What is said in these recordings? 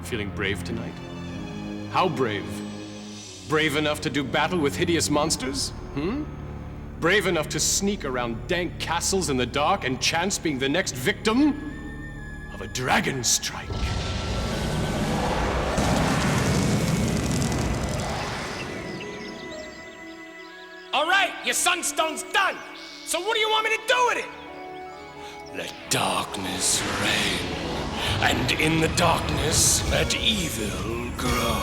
Feeling brave tonight? How brave? Brave enough to do battle with hideous monsters? Brave enough to sneak around dank castles in the dark and chance being the next victim of a dragon strike? All right, your sunstone's done. So what do you want me to do with it? Let darkness reign, and in the darkness let evil grow.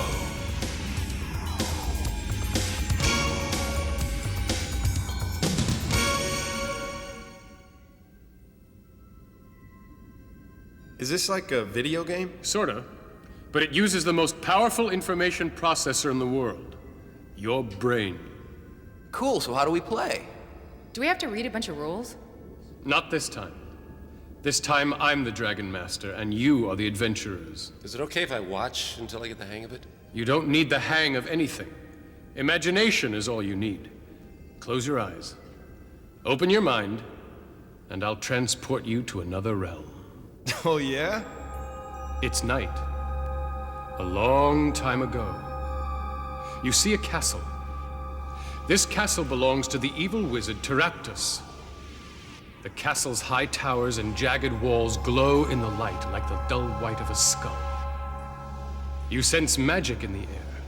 Is this like a video game? Sorta. But it uses the most powerful information processor in the world. Your brain. Cool, so how do we play? Do we have to read a bunch of rules? Not this time. This time I'm the Dragon Master, and you are the adventurers. Is it okay if I watch until I get the hang of it? You don't need the hang of anything. Imagination is all you need. Close your eyes. Open your mind, and I'll transport you to another realm. Oh, yeah? It's night. A long time ago. You see a castle. This castle belongs to the evil wizard Teraptus. The castle's high towers and jagged walls glow in the light like the dull white of a skull. You sense magic in the air.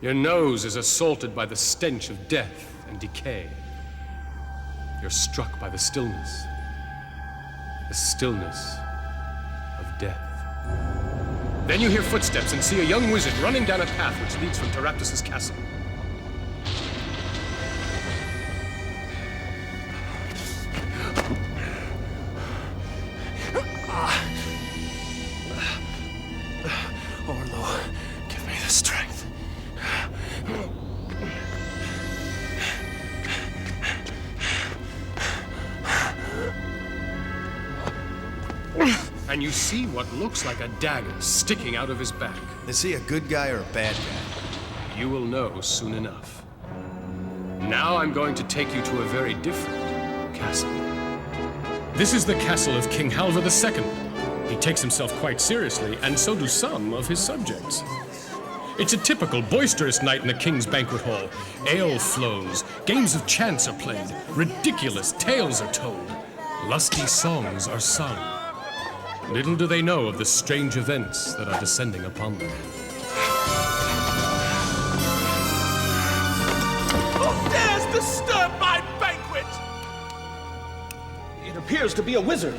Your nose is assaulted by the stench of death and decay. You're struck by the stillness. The stillness of death. Then you hear footsteps and see a young wizard running down a path which leads from Teraptus' castle. Orlo, give me the strength. And you see what looks like a dagger sticking out of his back. Is he a good guy or a bad guy? You will know soon enough. Now I'm going to take you to a very different castle. This is the castle of King Halvar II. He takes himself quite seriously, and so do some of his subjects. It's a typical boisterous night in the king's banquet hall. Ale flows, games of chance are played, ridiculous tales are told, lusty songs are sung. Little do they know of the strange events that are descending upon them. Who dares disturb my banquet? It appears to be a wizard.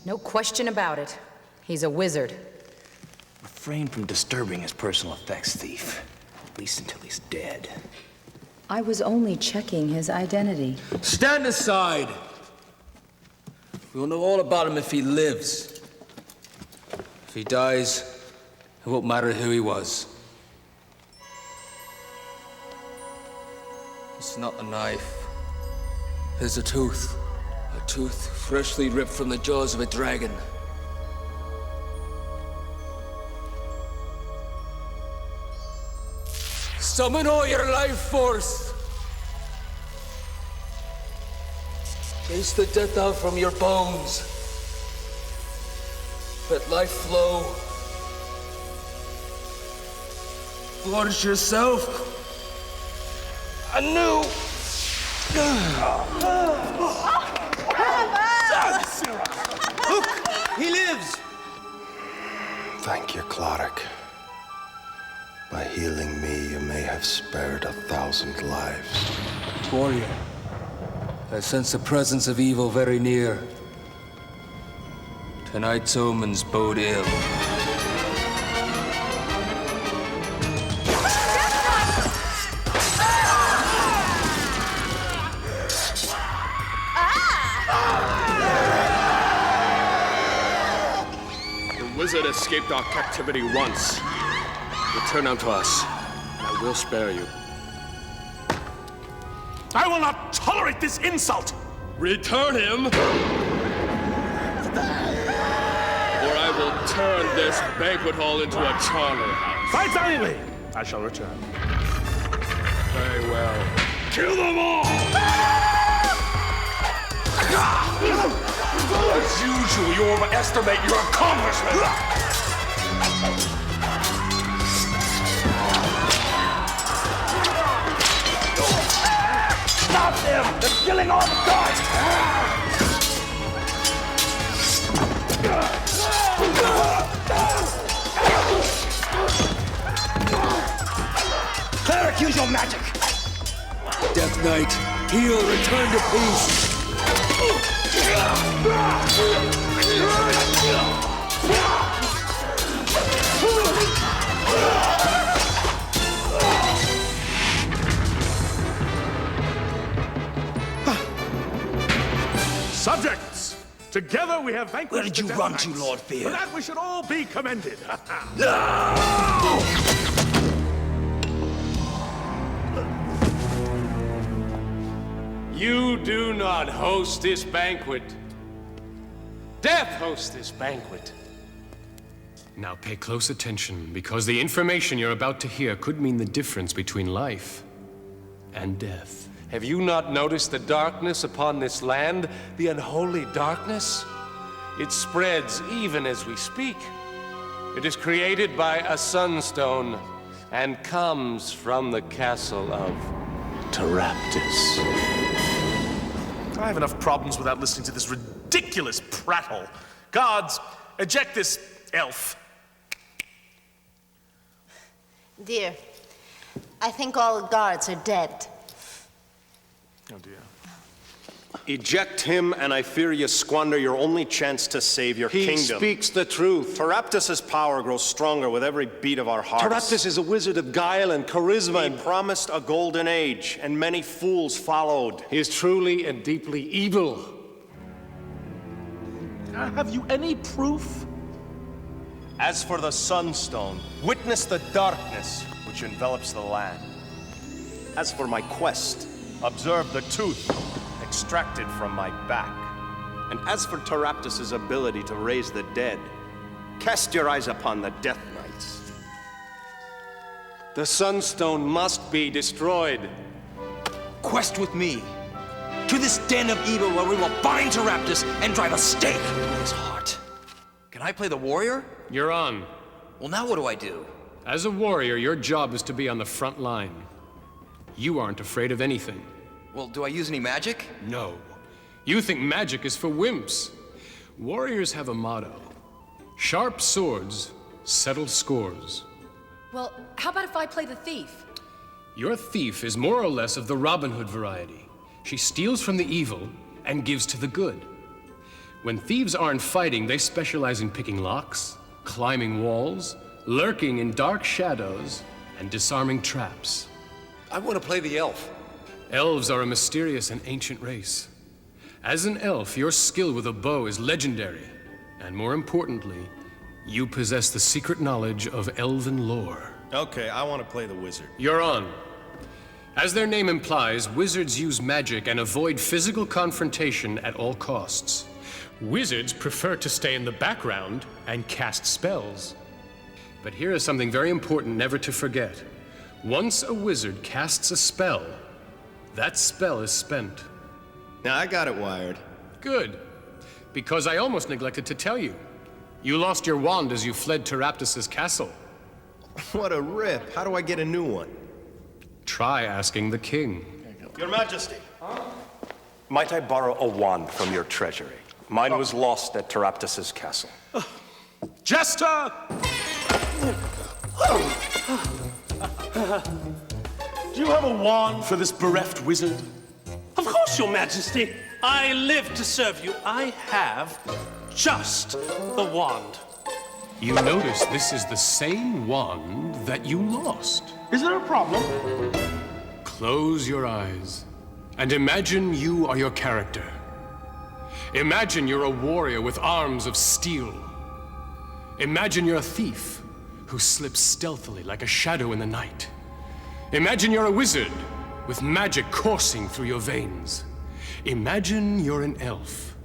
No question about it. He's a wizard. Refrain from disturbing his personal effects, thief. At least until he's dead. I was only checking his identity. Stand aside! We'll know all about him if he lives. If he dies, it won't matter who he was. It's not a knife. It's a tooth. A tooth freshly ripped from the jaws of a dragon. Summon all your life force! Chase the death out from your bones. Let life flow. Forge yourself anew. Look, he lives. Thank you, Cloric. By healing me, you may have spared 1,000 lives. Warrior, I sense the presence of evil very near. Tonight's omens bode ill. The wizard escaped our captivity once. Return unto us, and I will spare you. I will not tolerate this insult! Return him, or I will turn this banquet hall into a charnel house. Fight valiantly! I shall return. Very well. Kill them all! you, you overestimate your accomplishment! Stop them! They're killing all the guards! Cleric, use your magic! Death Knight, heal, return to peace. Subjects, together we have vanquished. Where did you the run Death to, Knights. Lord Fear? For that we should all be commended. You do not host this banquet. Death hosts this banquet. Now pay close attention, because the information you're about to hear could mean the difference between life and death. Have you not noticed the darkness upon this land? The unholy darkness? It spreads even as we speak. It is created by a sunstone and comes from the castle of Teraptus. I have enough problems without listening to this ridiculous prattle. Guards, eject this elf. Dear, I think all guards are dead. Oh dear. Eject him, and I fear you squander your only chance to save your kingdom. He speaks the truth. Teraptus' power grows stronger with every beat of our hearts. Teraptus is a wizard of guile and charisma. He promised a golden age, and many fools followed. He is truly and deeply evil. Have you any proof? As for the Sunstone, witness the darkness which envelops the land. As for my quest, observe the tooth extracted from my back. And as for Teraptus' ability to raise the dead, cast your eyes upon the Death Knights. The Sunstone must be destroyed. Quest with me to this den of evil where we will bind Teraptus and drive a stake through his heart. Can I play the warrior? You're on. Well, now what do I do? As a warrior, your job is to be on the front line. You aren't afraid of anything. Well, do I use any magic? No. You think magic is for wimps. Warriors have a motto. Sharp swords settle scores. Well, how about if I play the thief? Your thief is more or less of the Robin Hood variety. She steals from the evil and gives to the good. When thieves aren't fighting, they specialize in picking locks, climbing walls, lurking in dark shadows, and disarming traps. I want to play the elf. Elves are a mysterious and ancient race. As an elf, your skill with a bow is legendary. And more importantly, you possess the secret knowledge of elven lore. Okay, I want to play the wizard. You're on. As their name implies, wizards use magic and avoid physical confrontation at all costs. Wizards prefer to stay in the background and cast spells. But here is something very important never to forget. Once a wizard casts a spell, that spell is spent. Now, I got it wired. Good. Because I almost neglected to tell you. You lost your wand as you fled Teraptus' castle. What a rip. How do I get a new one? Try asking the king. Your Majesty. Might I borrow a wand from your treasury? Mine was lost at Teraptus' castle. Jester! Do you have a wand for this bereft wizard? Of course, Your Majesty. I live to serve you. I have just the wand. You notice this is the same wand that you lost. Is there a problem? Close your eyes and imagine you are your character. Imagine you're a warrior with arms of steel. Imagine you're a thief who slips stealthily like a shadow in the night. Imagine you're a wizard with magic coursing through your veins. Imagine you're an elf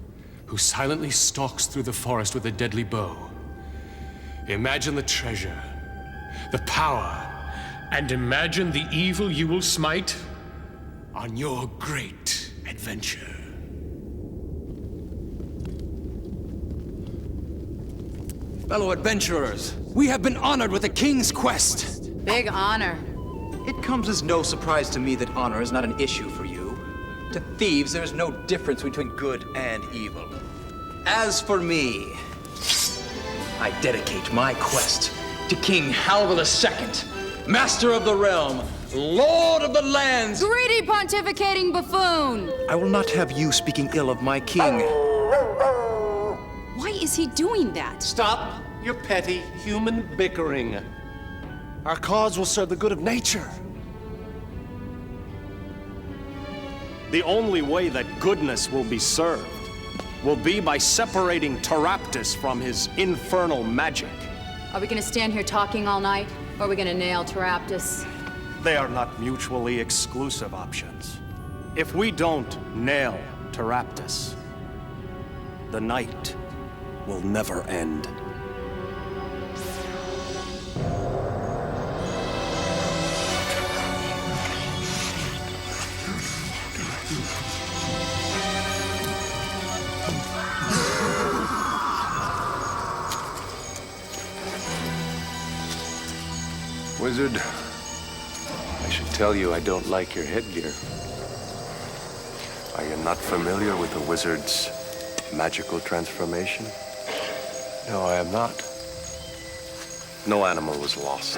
who silently stalks through the forest with a deadly bow. Imagine the treasure, the power, and imagine the evil you will smite on your great adventure. Fellow adventurers, we have been honored with the King's quest. Big honor. It comes as no surprise to me that honor is not an issue for you. To thieves, there is no difference between good and evil. As for me, I dedicate my quest to King Halvor II, Master of the Realm, Lord of the Lands. Greedy pontificating buffoon! I will not have you speaking ill of my king. Why is he doing that? Stop your petty human bickering. Our cause will serve the good of nature. The only way that goodness will be served will be by separating Taraptus from his infernal magic. Are we gonna stand here talking all night? Or are we gonna nail Taraptus? They are not mutually exclusive options. If we don't nail Taraptus, the night will never end. Wizard, I should tell you I don't like your headgear. Are you not familiar with a wizard's magical transformation? No, I am not. No animal was lost.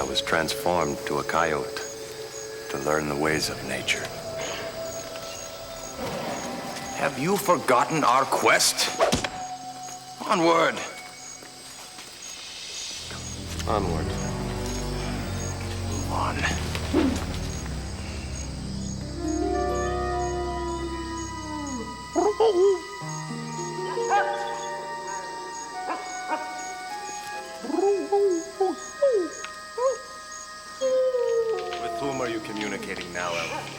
I was transformed to a coyote to learn the ways of nature. Have you forgotten our quest? Onward. Onward. Move on. With whom are you communicating now, Elf?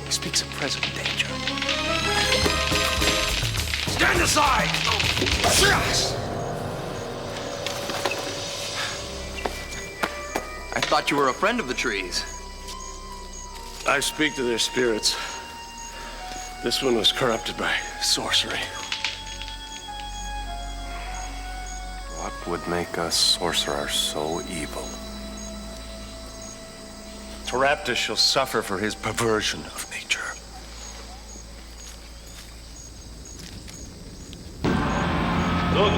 He speaks of present danger. Stand aside! I thought you were a friend of the trees. I speak to their spirits. This one was corrupted by sorcery. What would make a sorcerer so evil? Taraptus shall suffer for his perversion of nature. Look!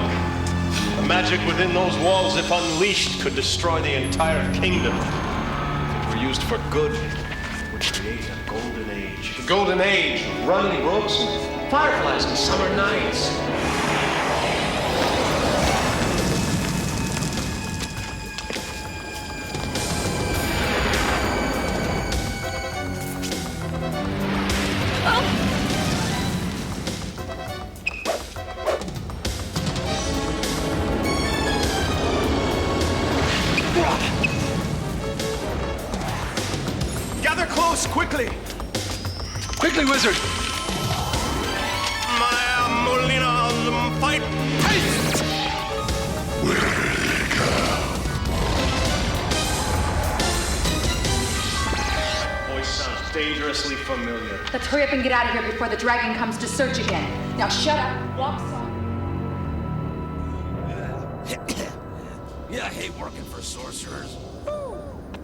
The magic within those walls, if unleashed, could destroy the entire kingdom. If it were used for good, it would create a golden age. The golden age, running brooks and fireflies and summer nights. Gather close, quickly! Quickly, wizard! Fight! Haste! Voice sounds dangerously familiar. Let's hurry up and get out of here before the dragon comes to search again. Now shut up, walk soft. Yeah, I hate working for sorcerers.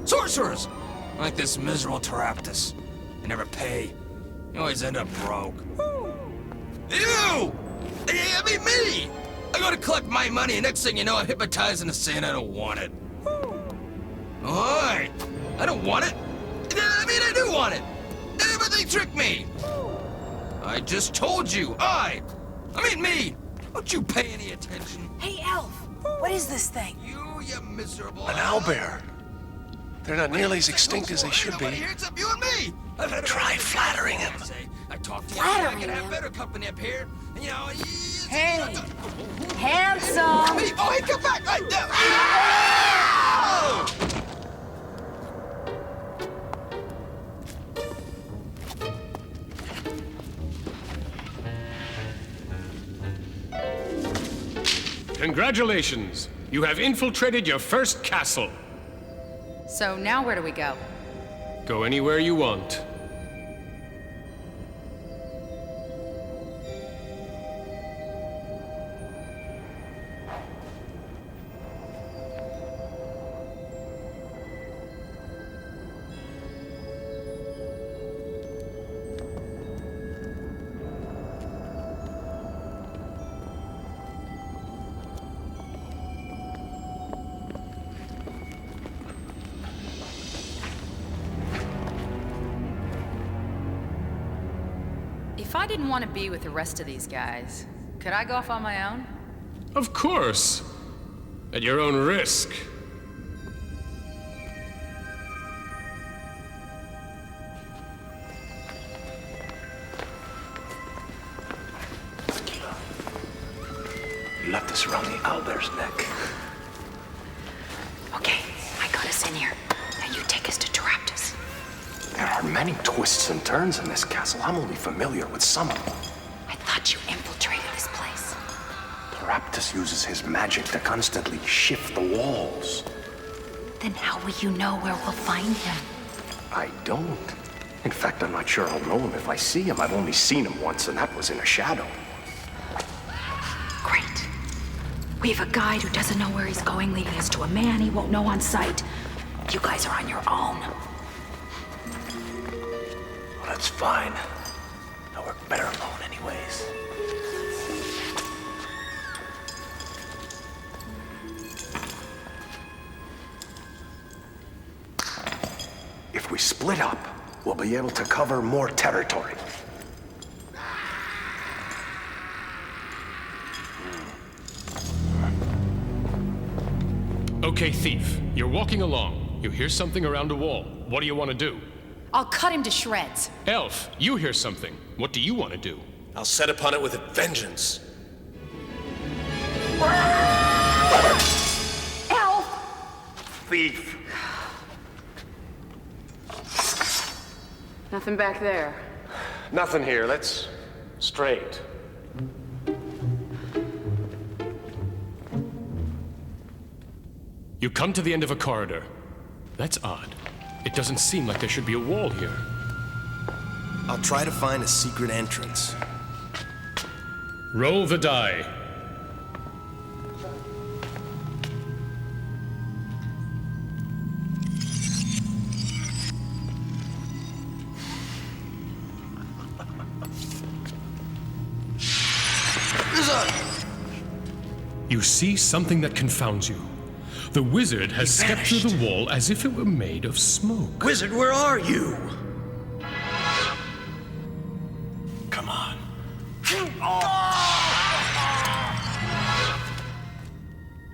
Sorcerers! Like this miserable Taraptus. They never pay. You always end up broke. You! I mean, me! I go to collect my money, and next thing you know, I'm hypnotizing a saying I don't want it. Alright. I don't want it. I mean, I do want it. But they tricked me. I just told you, I mean me. Don't you pay any attention. Hey, Elf, what is this thing? You miserable... An owlbear. They're not nearly as extinct as they should be. Here except you and me. Try flattering him. I talk to you. Flattering I can have him? better company up here. And, you know, Hey, handsome. me. Oh, hey, come back. Congratulations! You have infiltrated your first castle. So now where do we go? Go anywhere you want. If I didn't want to be with the rest of these guys, could I go off on my own? Of course. At your own risk. You left us around the owlbear's neck. Okay, I got us in here. Now you take us to Taraptus. There are many twists and turns in this castle. I'm only familiar with some of them. I thought you infiltrated this place. Raptus uses his magic to constantly shift the walls. Then how will you know where we'll find him? I don't. In fact, I'm not sure I'll know him if I see him. I've only seen him once, and that was in a shadow. Great. We have a guide who doesn't know where he's going, leading us to a man he won't know on sight. You guys are on your own. Well, that's fine. I'll work better alone anyways. If we split up, we'll be able to cover more territory. Okay, thief. You're walking along. You hear something around a wall. What do you want to do? I'll cut him to shreds. Elf, you hear something. What do you want to do? I'll set upon it with a vengeance. Elf! Thief! Nothing back there. Nothing here. Let's straight. You come to the end of a corridor. That's odd. It doesn't seem like there should be a wall here. I'll try to find a secret entrance. Roll the die. You see something that confounds you. The wizard has stepped through the wall as if it were made of smoke. Wizard, where are you? Come on.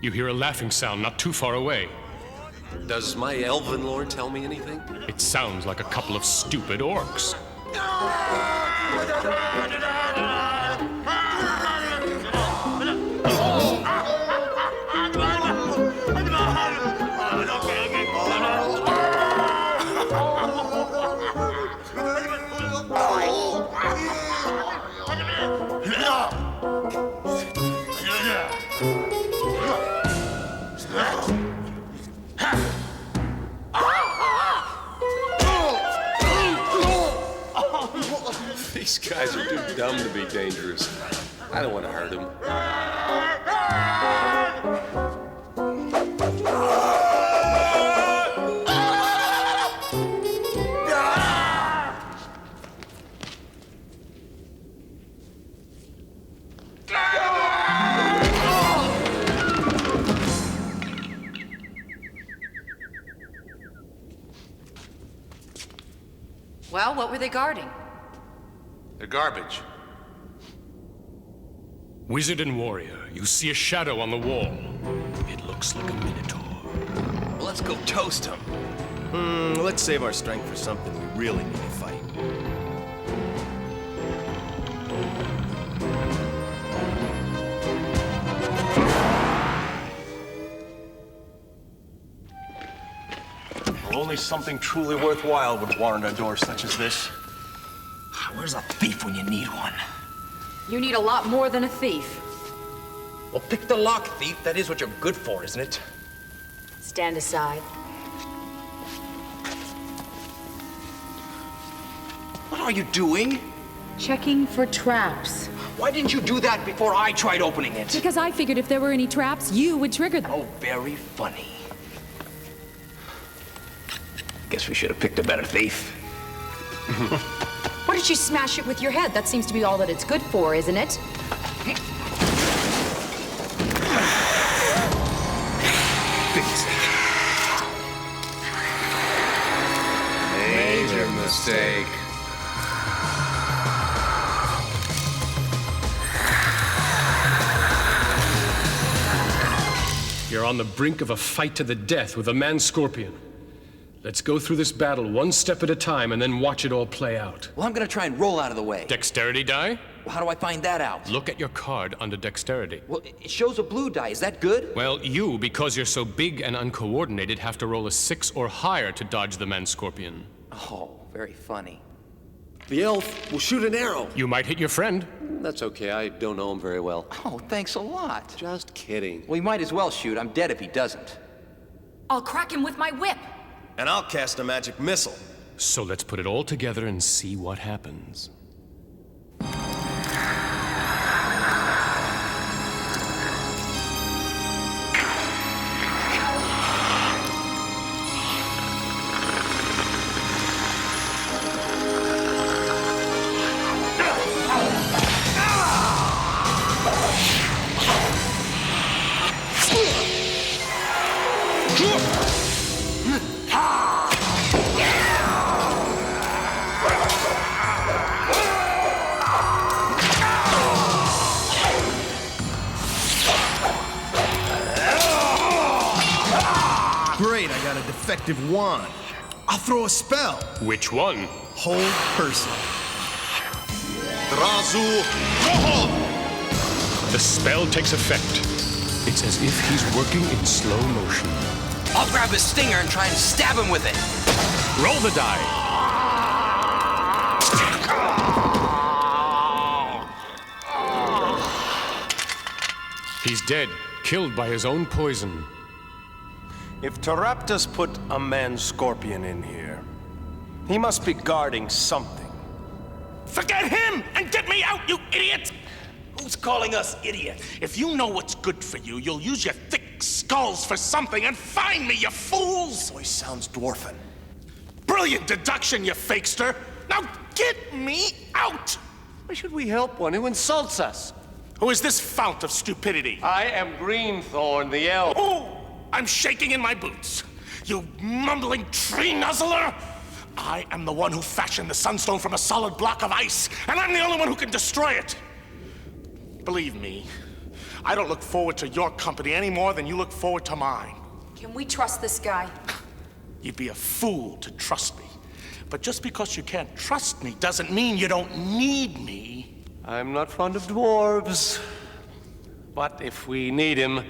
You hear a laughing sound not too far away. Does my elven lore tell me anything? It sounds like a couple of stupid orcs. These guys are too dumb to be dangerous. I don't want to hurt them. Well, what were they guarding? They're garbage. Wizard and warrior, you see a shadow on the wall. It looks like a minotaur. Well, let's go toast him. Let's save our strength for something we really need to fight. Only something truly worthwhile would warrant a door such as this. Where's a thief when you need one? You need a lot more than a thief. Well, pick the lock, thief. That is what you're good for, isn't it? Stand aside. What are you doing? Checking for traps. Why didn't you do that before I tried opening it? Because I figured if there were any traps, you would trigger them. Oh, very funny. Guess we should have picked a better thief. Why don't you smash it with your head? That seems to be all that it's good for, isn't it? Big mistake. Major mistake. are on the brink of a fight to the death with a man-scorpion. Let's go through this battle one step at a time and then watch it all play out. Well, I'm gonna try and roll out of the way. Dexterity die? Well, how do I find that out? Look at your card under dexterity. Well, it shows a blue die. Is that good? Well, you, because you're so big and uncoordinated, have to roll a 6 or higher to dodge the man-scorpion. Oh, very funny. The elf will shoot an arrow. You might hit your friend. That's okay. I don't know him very well. Oh, thanks a lot. Just kidding. Well, he might as well shoot. I'm dead if he doesn't. I'll crack him with my whip. And I'll cast a magic missile. So let's put it all together and see what happens. Great, I got a defective wand. I'll throw a spell. Which one? Hold person. Razu Rojo! The spell takes effect. It's as if he's working in slow motion. I'll grab his stinger and try and stab him with it. Roll the die. He's dead, killed by his own poison. If Taraptus put a man-scorpion in here, he must be guarding something. Forget him and get me out, you idiot! Who's calling us idiot? If you know what's good for you, you'll use your thick skulls for something and find me, you fools! Voice sounds dwarfen. Brilliant deduction, you fakester! Now get me out! Why should we help one who insults us? Who is this fount of stupidity? I am Greenthorn, the elf. Oh! I'm shaking in my boots. You mumbling tree nuzzler! I am the one who fashioned the Sunstone from a solid block of ice, and I'm the only one who can destroy it. Believe me, I don't look forward to your company any more than you look forward to mine. Can we trust this guy? You'd be a fool to trust me. But just because you can't trust me doesn't mean you don't need me. I'm not fond of dwarves. But if we need him,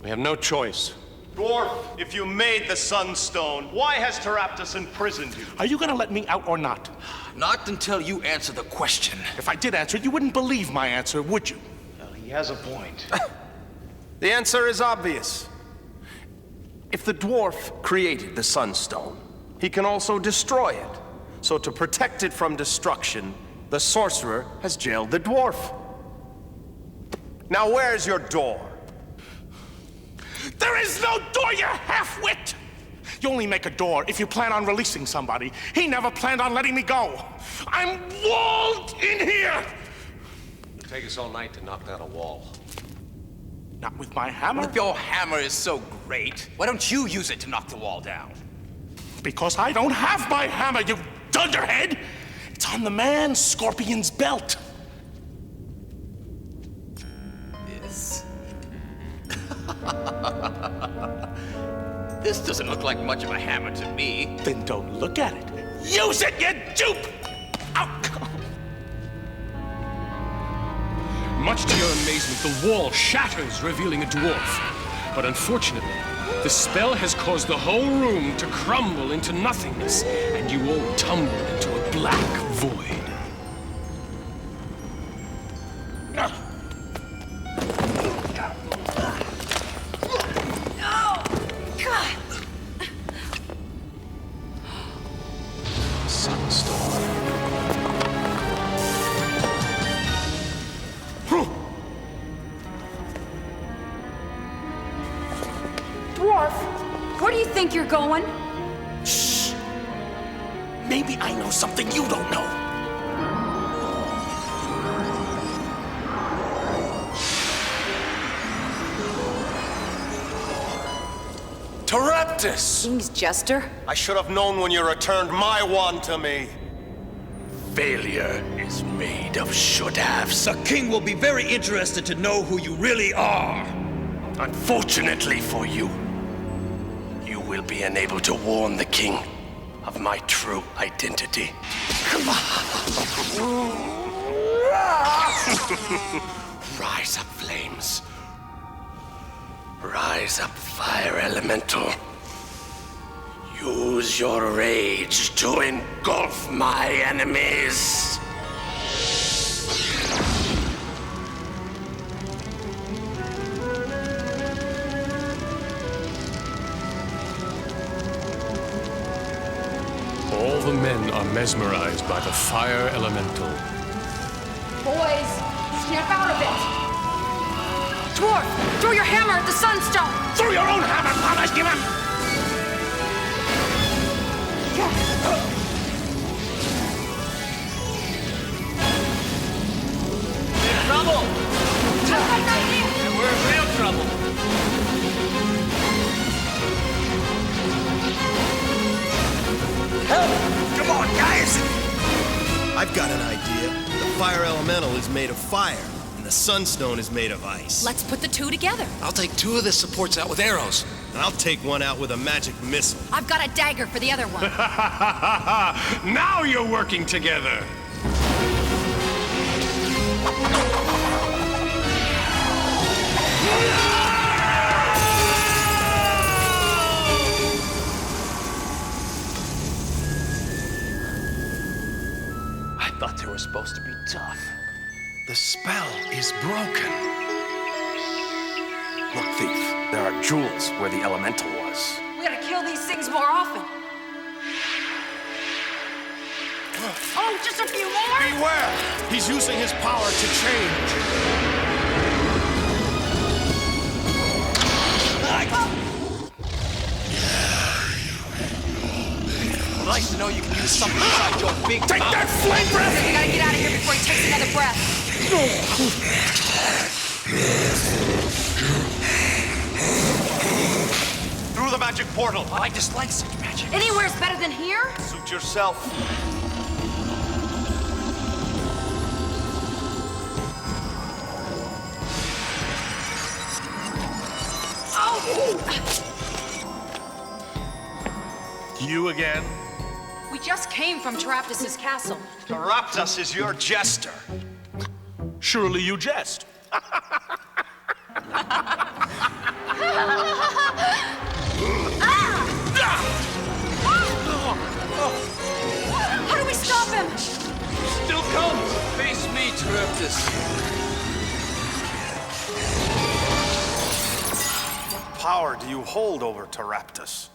we have no choice. Dwarf, if you made the Sunstone, why has Taraptus imprisoned you? Are you gonna let me out or not? Not until you answer the question. If I did answer it, you wouldn't believe my answer, would you? Well, he has a point. The answer is obvious. If the dwarf created the Sunstone, he can also destroy it. So to protect it from destruction, the sorcerer has jailed the dwarf. Now where's your door? There is no door, you half-wit! You only make a door if you plan on releasing somebody. He never planned on letting me go. I'm walled in here! It'll take us all night to knock down a wall. Not with my hammer? If your hammer is so great, why don't you use it to knock the wall down? Because I don't have my hammer, you dunderhead! It's on the man-scorpion's belt. This... This doesn't look like much of a hammer to me. Then don't look at it. Use it, you dupe! Ow. Much to your amazement, the wall shatters, revealing a dwarf. But unfortunately, the spell has caused the whole room to crumble into nothingness, and you all tumble into a black void. Dwarf, where do you think you're going? Shh! Maybe I know something you don't know. Taraptus! King's jester? I should have known when you returned my wand to me. Failure is made of should-haves. The king will be very interested to know who you really are. Unfortunately for you, you will be unable to warn the king of my true identity. Rise up, flames. Rise up, fire elemental. Use your rage to engulf my enemies. All the men are mesmerized by the fire elemental. Boys, snap out of it! Dwarf, throw your hammer at the sunstone! Throw your own hammer, Thomas! Give him! Trouble! We're in real trouble. Help! Come on, guys! I've got an idea. The fire elemental is made of fire, and the sunstone is made of ice. Let's put the two together. I'll take 2 of the supports out with arrows. And I'll take one out with a magic missile. I've got a dagger for the other one. Now you're working together! I thought they were supposed to be tough. The spell is broken. Look, thief, there are jewels where the elemental was. We gotta kill these things more often. Oh, just a few more? Beware! He's using his power to change. Nice to know you can use something inside your big Take mouth. that flame breath! We gotta get out of here before he takes another breath. Through the magic portal. I dislike such magic. Anywhere's better than here? Suit yourself. You again? We just came from Teraptus's castle. Teraptus is your jester. Surely you jest. How do we stop him? Still comes. Face me, Teraptus. What power do you hold over Teraptus?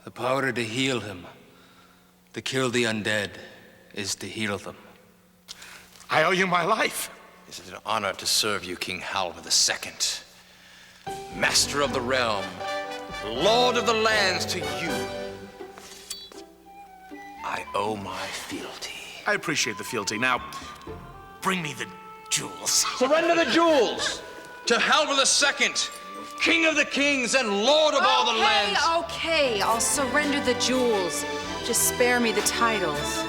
The power to heal him. To kill the undead is to heal them. I owe you my life. Is it an honor to serve you, King Halvar II? Master of the realm, Lord of the lands, to you I owe my fealty. I appreciate the fealty. Now, bring me the jewels. Surrender the jewels to Halvar II, King of the kings and Lord of all the lands. Okay, I'll surrender the jewels. Just spare me the titles.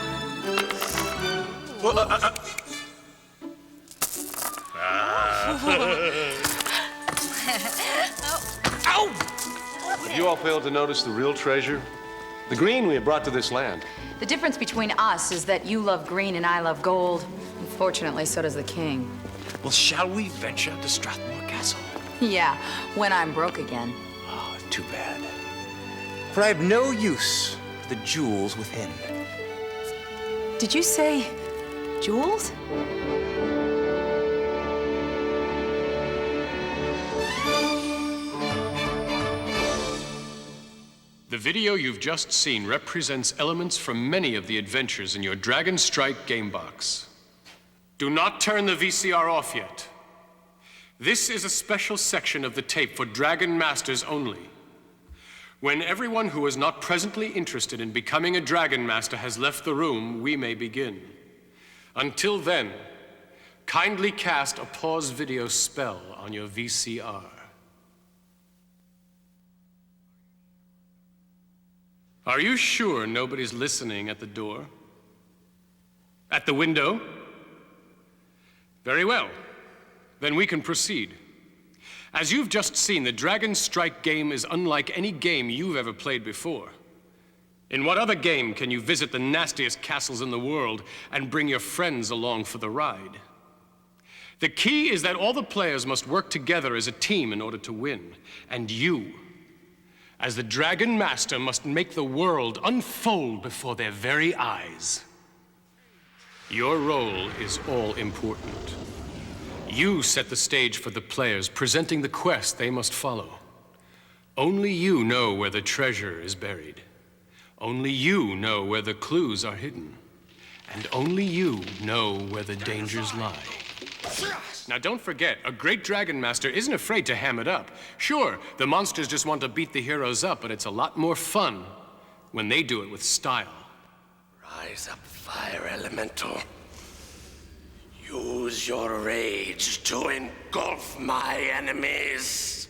Did you all fail to notice the real treasure? The green we have brought to this land. The difference between us is that you love green and I love gold. Unfortunately, so does the king. Well, shall we venture to Strathmore Castle? Yeah, when I'm broke again. Oh, too bad. For I have no use for the jewels within. Did you say jewels? The video you've just seen represents elements from many of the adventures in your Dragon Strike game box. Do not turn the VCR off yet. This is a special section of the tape for Dragon Masters only. When everyone who is not presently interested in becoming a Dragon Master has left the room, we may begin. Until then, kindly cast a pause video spell on your VCR. Are you sure nobody's listening at the door? At the window? Very well. Then we can proceed. As you've just seen, the Dragon Strike game is unlike any game you've ever played before. In what other game can you visit the nastiest castles in the world and bring your friends along for the ride? The key is that all the players must work together as a team in order to win. And you, as the Dragon Master, must make the world unfold before their very eyes. Your role is all important. You set the stage for the players, presenting the quest they must follow. Only you know where the treasure is buried. Only you know where the clues are hidden. And only you know where the dangers lie. Now don't forget, a great Dragon Master isn't afraid to ham it up. Sure, the monsters just want to beat the heroes up, but it's a lot more fun when they do it with style. Rise up, fire elemental. Use your rage to engulf my enemies.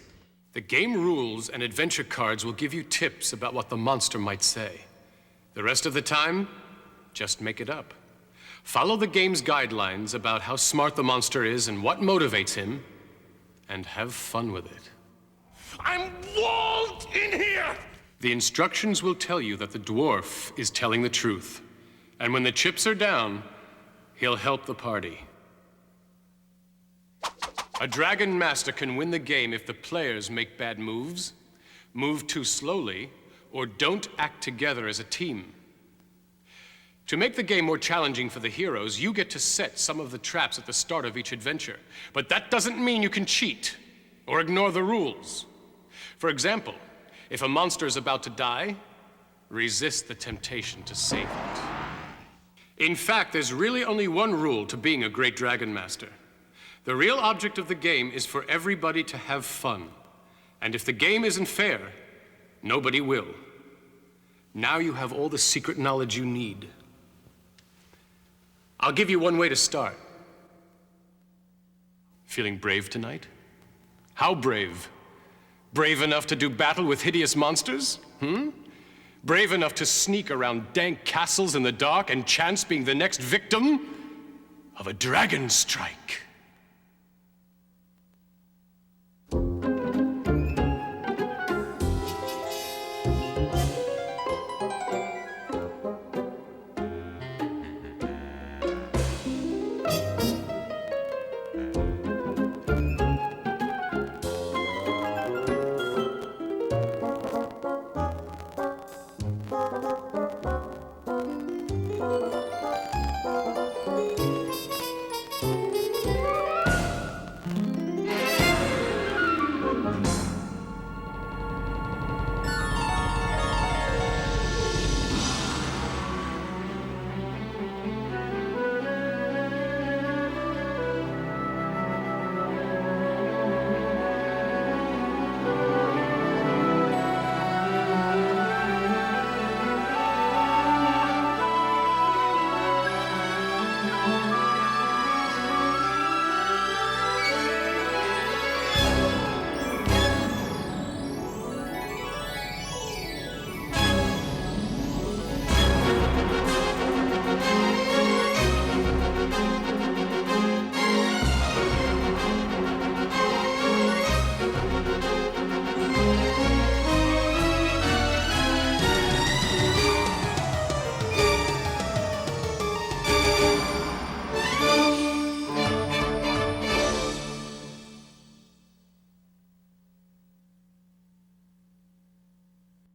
The game rules and adventure cards will give you tips about what the monster might say. The rest of the time, just make it up. Follow the game's guidelines about how smart the monster is and what motivates him, and have fun with it. I'm walled in here! The instructions will tell you that the dwarf is telling the truth, and when the chips are down, he'll help the party. A Dragon Master can win the game if the players make bad moves, move too slowly, or don't act together as a team. To make the game more challenging for the heroes, you get to set some of the traps at the start of each adventure. But that doesn't mean you can cheat or ignore the rules. For example, if a monster is about to die, resist the temptation to save it. In fact, there's really only one rule to being a great Dragon Master. The real object of the game is for everybody to have fun. And if the game isn't fair, nobody will. Now you have all the secret knowledge you need. I'll give you one way to start. Feeling brave tonight? How brave? Brave enough to do battle with hideous monsters? Brave enough to sneak around dank castles in the dark and chance being the next victim of a dragon strike?